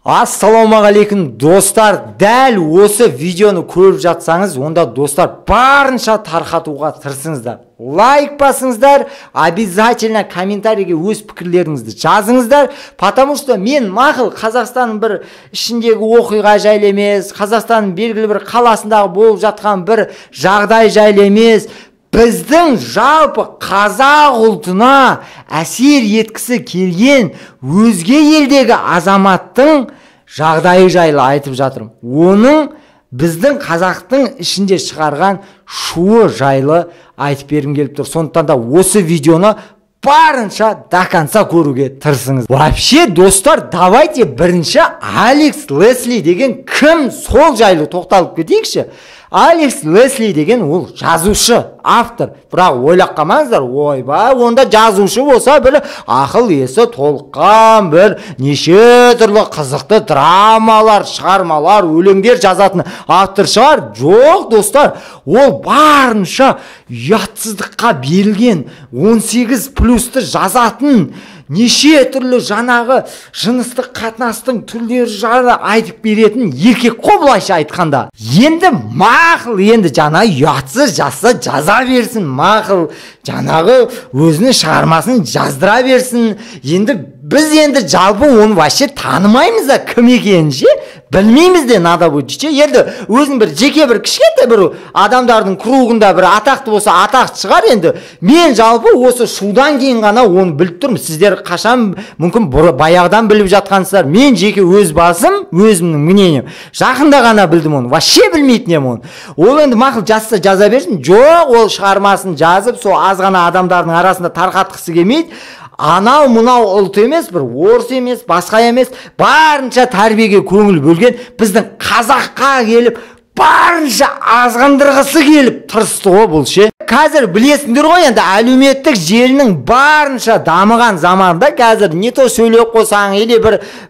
Ассалаумағалейкум достар, дәл осы видеоны көріп жатсаңыз, онда достар барынша тарқатуға тырысыңыздар. Лайк басыңыздар, обязательно комментарийге өз пікірлеріңізді жазыңыздар, потому что мен мақұл Қазақстанның бір ішіндегі оқиға жайлы емес, Қазақстанның белгілі бір қаласындағы болып жатқан бір жағдай жайлы емес, біздің жалпы қазақ ұлтына әсер еткісі келген өзге елдегі азаматтың жағдайы жайлы айтып жатырмын. Оның біздің қазақтың ішінде шығарған шуы жайлы айтып бергім келіп тұр. Сондықтан да осы видеоны барынша до конца көруге тырысыңыз. Вообще достар, давайте бірінші Алекс Лесли деген кім, сол жайлы тоқталып кетейікші. Алекс Лесли деген ол жазушы, автор. Бірақ ойлап қалмаңыздар, ойбай, онда жазушы болса бір ақыл есі толыққан бір неше түрлі қызықты драмалар, шығармалар, өлеңдер жазатын автор шығар. Жоқ достар, ол барынша ұятсыздыққа берілген 18+ жазатын неше түрлі жаңағы жыныстық қатынастың түрлері жайлы айтып беретін еркек қой, былайша айтқанда. Енді мақұл, енді жаңа ұятсыз жаза берсін, мақұл жаңағы өзінің шығармасын жаздыра берсін. Енді біз енді жалпы оны вообще танымаймыз да, кім екенін ше, білмейміз де надо будет ше. Енді өзінің бір жеке бір кішкентай бір адамдардың кругында бір атақты болса атақты шығар. Енді мен жалпы осы шудан кейін ғана оны біліп тұрмын. Сіздер қашан мүмкін баяғыдан біліп жатқансыздар. Мен жеке өз басым, өзімнің мнением жақында ғана білдім оны. Вообще білмейтін едім оны. Ол енді мақұл жазса жаза берсін. Жоқ, ол шығармасын жазып, сол аз ғана адамдардың арасында тарқатқысы келмейді. Анау мынау ұлт емес, бір орыс емес, басқа емес, барынша тәрбиеге көңіл бөлген біздің қазаққа келіп барынша азғындырғысы келіп тырысты ғой бұл ше. Қазір білесіңдер ғой, енді әлеуметтік желінің барынша дамыған заманда қазір не то сөйлеп қойсаң, или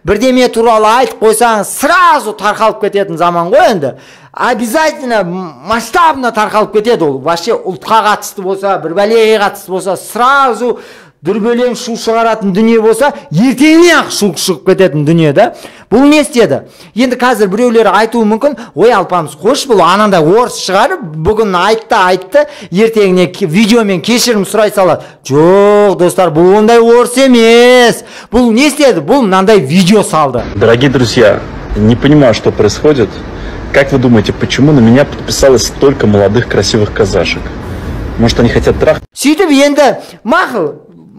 бірдеме туралы айтып қойсаң, сразу тарқалып кететін заман ғой енді. Обязательно масштабно тарқалып кетеді ол. Вообще ұлтқа қатысты болса, бір бәлеге қатысты болса, сразу дүрбелең шу шығаратын дүние болса, ертеңіне ақ шу шығып кететін дүние да. Бұл не істеді? Енді қазір біреулері айтуы мүмкін, ой алпамыс, қош, бұл анандай орыс шығарып, бүгін айтты, ертеңіне видеомен кешірім сұрай салады. Жоқ, достар, бұл ондай орыс емес. Бұл не істеді? Бұл мынандай видео салды. Дорогие друзья, не понимаю, что происходит. Как вы думаете, почему на меня подписалось столько молодых красивых казашек? Может, они хотят трахать? Сөйтіп енді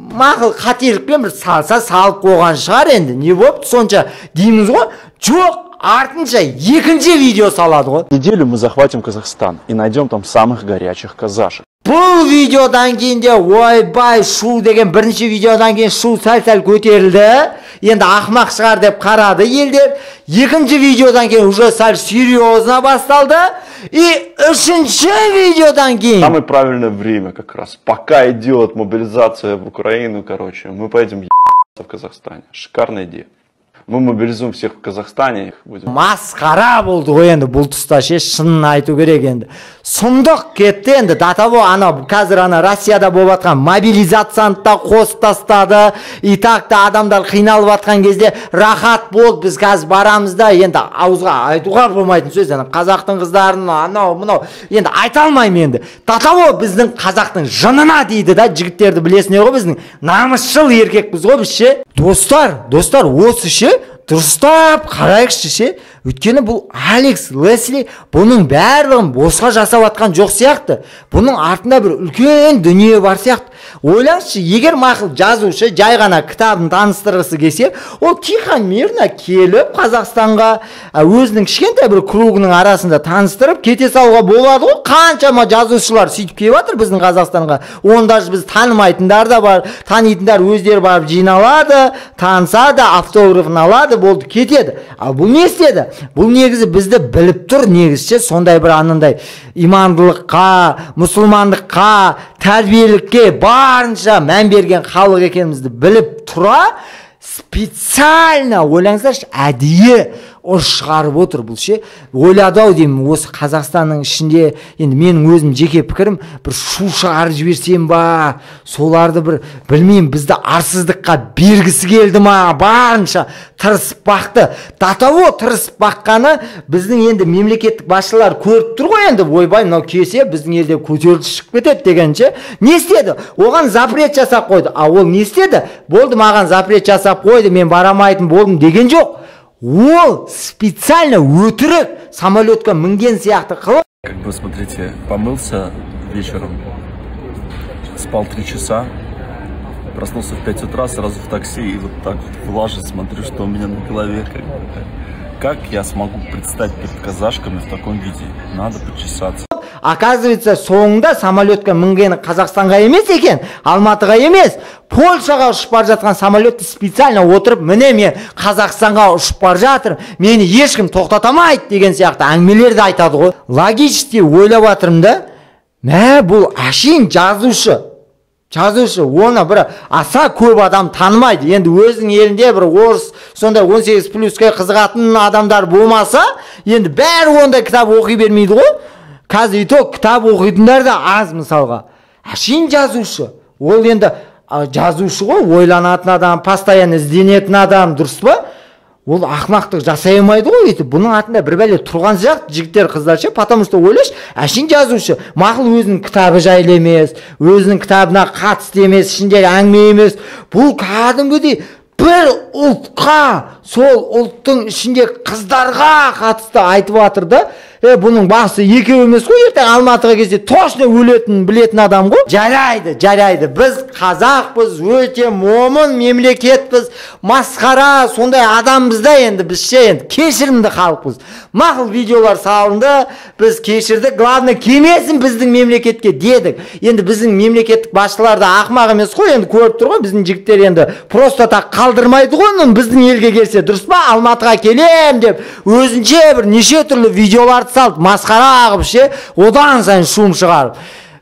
мақұл қателікпен бір салса салып қойған шығар енді. Не болып сонша дейміз ғой? Жоқ, артынша екінші видео салады ғой. Неделю мы захватим Казахстан и найдем там самых горячих казашек. Бұл видеодан кейін де ойбай шу деген бірінші видеодан кейін шу сәл-сәл көтерілді. Енді ақмақ шығар деп қарады елдер. Екінші видеодан кейін уже сәл серьезно басталды. И үшінші видеодан кейін. Самое правильное время как раз. Пока идет мобилизация в Украину, короче, мы поедем в Казахстане. Шикарная идея. Мы мобилизуем всех в Казахстане, их будем. Масқара болды ғой енді бұл тұста ше, шынын айту керек енді. Сұмдық кетті енді. Датабо қазір Россияда болып жатқан мобилизацияны да қосып тастады. И так-та адамдар қиналып жатқан кезде рахат болды. Біз қазір барамыз да, енді ауызға айтуға болмайтын сөз. Қазақтың қыздарын анау мынау енді айта алмаймын енді. Датабо біздің қазақтың жынына дейді да, жігіттерді білесіңдер ғой, біздің намысшыл еркекпіз ғой біз ше. Достар, осы ше дұрыстап қарайықшы ше. Өйткені бұл Алекс Лесли бұның барлығын босқа жасап атқан жоқ сияқты. Бұның артында бір үлкен дүние бар сияқты. Ойлаңызшы, егер мақұл жазушы жай ғана кітабын таныстырғысы келсе, ол тихомирно келіп Қазақстанға өзінің кішкентай бір кругының арасында таныстырып кете салуға болады ғой. Қаншама жазушылар сөйтіп келіп жатыр біздің Қазақстанға. Онда біз танымайтындар да бар, танитындар өздері барып жиналады, танысады, автографын алады, болды, кетеді. Ал бұл не істеді? Бұл негізі бізді біліп тұр, негізше сондай бір анандай имандылыққа, мұсылмандыққа, тәрбиелікке барынша мән берген халық екенімізді біліп тұра, специально ойлаңыздаршы, әдейі шығарып отыр бұл ше. Ойлады ау деймін, осы Қазақстанның ішінде, енді менің өзім жеке пікірім, бір шу шығарып жіберсем ба, соларды бір білмеймін, бізді арсыздыққа бергісі келді ма, барынша тырысып бақты. До того тырысып баққаны біздің енді мемлекеттік басшылар көріп тұр ғой, енді ойбай мынау келсе біздің елде көтеріліс шығып кетеді дегенше, не істеді? Оған запрет жасап қойды. А ол не істеді? Болды, маған запрет жасап қойды, мен барамайтын болдым деген жоқ. Ол специально өтірік самолетқа мінген сияқты қылып. Как бы, смотрите, помылся вечером, спал 3 часа, проснулся в 5 утра, сразу в такси и вот так вот влажно смотрю, что у меня на голове. Как я смогу предстать перед казашками в таком виде? Надо почесаться. Оказывается, соңында самолетқа мінгені Қазақстанға емес екен, Алматыға емес, Польшаға ұшып бара жатқан самолетті специально отырып, міне мен Қазақстанға ұшып бара жатырмын, мені ешкім тоқтатамайды деген сияқты әңгімелерді айтады ғой. Логически ойлап жатырмын да, мә бұл әшейін жазушы, оны бір аса көп адам танымайды. Енді өзінің елінде бір орыс, сондай 18+қа қызығатын адамдар болмаса, енді бәрі ондай кітап оқи бермейді ғой. Қазір итог кітап оқитындар да аз мысалға. Әшейін жазушы. Ол енді жазушы ғой, ойланатын адам, постоянно ізденетін адам, дұрыс па? Ол ақмақтық жасай алмайды ғой, етіп. Бұның атында бір бәле тұрған сияқты жігіттер, қыздар ше, потому что ойлаш, әшейін жазушы. Мақұл өзінің кітабы жайлы емес, өзінің кітабына қатысты емес, ішінде әңгіме емес. Бұл кәдімгідей бір ұлтқа, сол ұлттың ішінде қыздарға қатысты айтып жатыр да. Бұның басы екеу емес қой, ертең Алматыға келсе точно өлетін білетін адам ғой. Жарайды. Біз қазақпыз, өте момын мемлекетпіз, масқара, сондай адамбыз да, енді біз ше, енді кешірімді халықпыз. Мақұл видеолар салынды, біз кешірдік, главное келмесін біздің мемлекетке дедік. Енді біздің мемлекеттік басшылар да ақымақ емес қой, енді көріп тұр ғой, біздің жігіттер енді просто так қалдырмайды ғой, біздің елге келсе, дұрыс па? Алматыға келем деп өзінше бір неше түрлі видеолар салды, масқара қылып ше, одан сайын шум шығарып.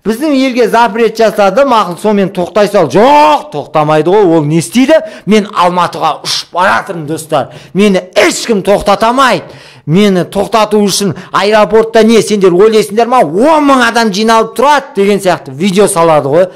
Біздің елге запрет жасады, мақұл сонымен тоқтай сал. Жоқ, тоқтамайды ғой, ол не істейді? Мен Алматыға ұшып бара жатырмын, достар. Мені ешкім тоқтатамайды. Мені тоқтату үшін аэропортта не, сендер ойлайсыңдар ма, 10 мың адам жиналып тұрады деген сияқты видео салады ғой.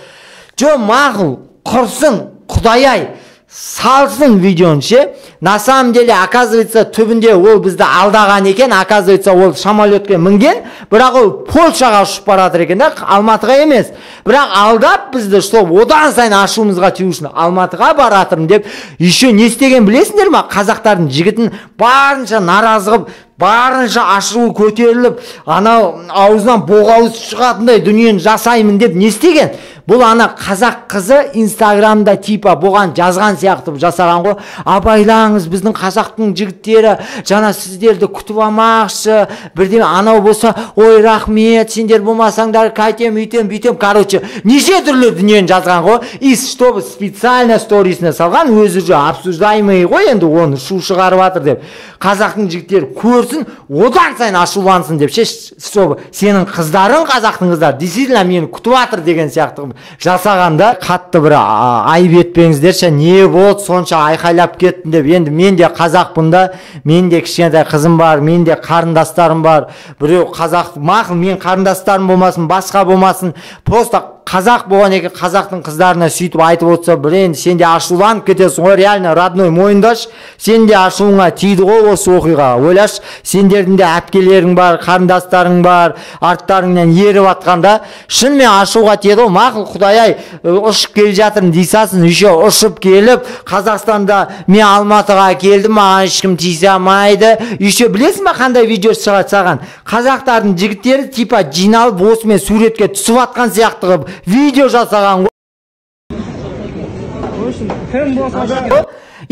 Жоқ, мақұл, құрсын, Құдай-ай, салсын видеоны ше. На самом деле, оказывается, түбінде ол бізді алдаған екен, оказывается, ол самолетке мінген, бірақ ол Польшаға ұшып бара жатыр екен, Алматыға емес. Бірақ алдап бізді, что одан сайын ашуымызға тию үшін Алматыға бара жатырмын деп, еще не істеген білесіңдер ма? Қазақтардың жігітін барынша наразы қылып, барынша ашуы көтеріліп, анау аузынан боғауыз шығатындай дүниені жасаймын деп не істеген? Бұл ана қазақ қызы Инстаграмда типа болған жазған сияқты жасаған ғой. Абайлаңыз, біздің қазақтың жігіттері жана сіздерді күтіп алмақшы, бірден анау болса, ой рахмет, сендер болмасаңдар қайтем, үйтем, бүйтем, короче, неше түрлі дүниені жазған ғой. И чтобы специально сторисіне салған, өзі же обсуждаемый ғой, енді оны шу шығарып жатыр деп. Қазақтың жігіттері көрсін, одан сайын ашулансын деп ше, чтобы сенің қыздарың, қазақтың қыздар действительно мені күтіп жатыр деген сияқты жасағанда қатты бір айып етпеңіздерші, не болды сонша айқайлап кеттім деп. Енді мен де қазақпын да, мен де кішкентай қызым бар, мен де қарындастарым бар. Біреу қазақ, мақұл мен қарындастарым болмасын, басқа болмасын, просто қазақ болған екен, қазақтың қыздарына сөйтіп айтып отырса, блин, сен де ашуланып кетесің ғой, реально родной мойындаш, сен де ашуыңа тиді ғой осы оқиға. Ойлаш, сендердің де әпкелерің бар, қарындастарың бар, арттарыңнан еріп атқанда, шынымен ашуға тиеді ғой. Мақұл, Құдай-ай, ұшып келе жатырмын дейсің, еще ұшып келіп, Қазақстанда мен Алматыға келдім, маған ешкім тиісе алмайды. Еще білесің ба қандай видео шығады саған? Қазақтардың жігіттері типа жиналып осымен суретке түсіп атқан сияқты қылып видео жасаған ғой.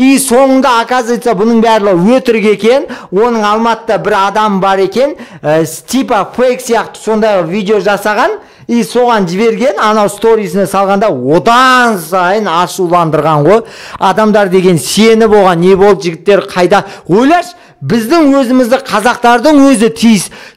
И соңында оказывается бұның барлығы өтірік екен. Оның Алматыда бір адам бар екен, типа фейк сияқты сондай видео жасаған. И соған жіберген, анау сторисіне салғанда одан сайын ашуландырған ғой. Адамдар деген сені болған, не болды, жігіттер қайда? Ойлаш, біздің өзімізді қазақтардың өзі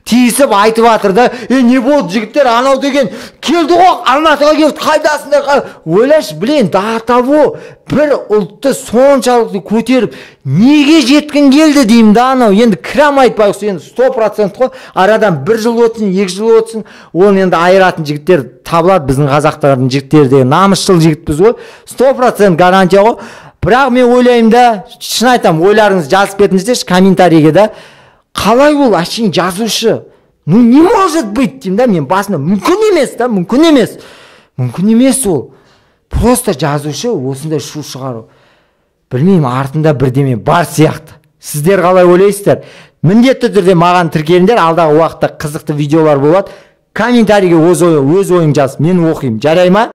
тиісіп айтып жатыр да, не болды жігіттер, анау деген келді ғой, Алматыға келді, қайдасыңдар? Ойлашы, блин, до того бір ұлтты соншалықты көтеріп, неге жеткін келді деймін да, анау енді кірам айтпай енді 100% қой, арадан 1 жыл өтсін, 2 жыл өтсін, ол енді айыратын жігіттер табылады, біздің қазақтардың жігіттері деген намысшыл жігітпіз ғой, 100% гарантия ғой. Бірақ мен ойлаймын да, шын айтам, ойларыңызды жазып кетіңіздерші комментарийге да, қалай ол әшейін жазушы? Ну не может быть деймін да, мен басында мүмкін емес да, мүмкін емес ол. Просто жазушы осындай шу шығару. Білмеймін, артында бірдеме бар сияқты. Сіздер қалай ойлайсыздар? Міндетті түрде маған тіркеліңдер, алдағы уақытта қызықты видеолар болады. Комментарийге өз ойың жаз, мен оқимын. Жарай ма?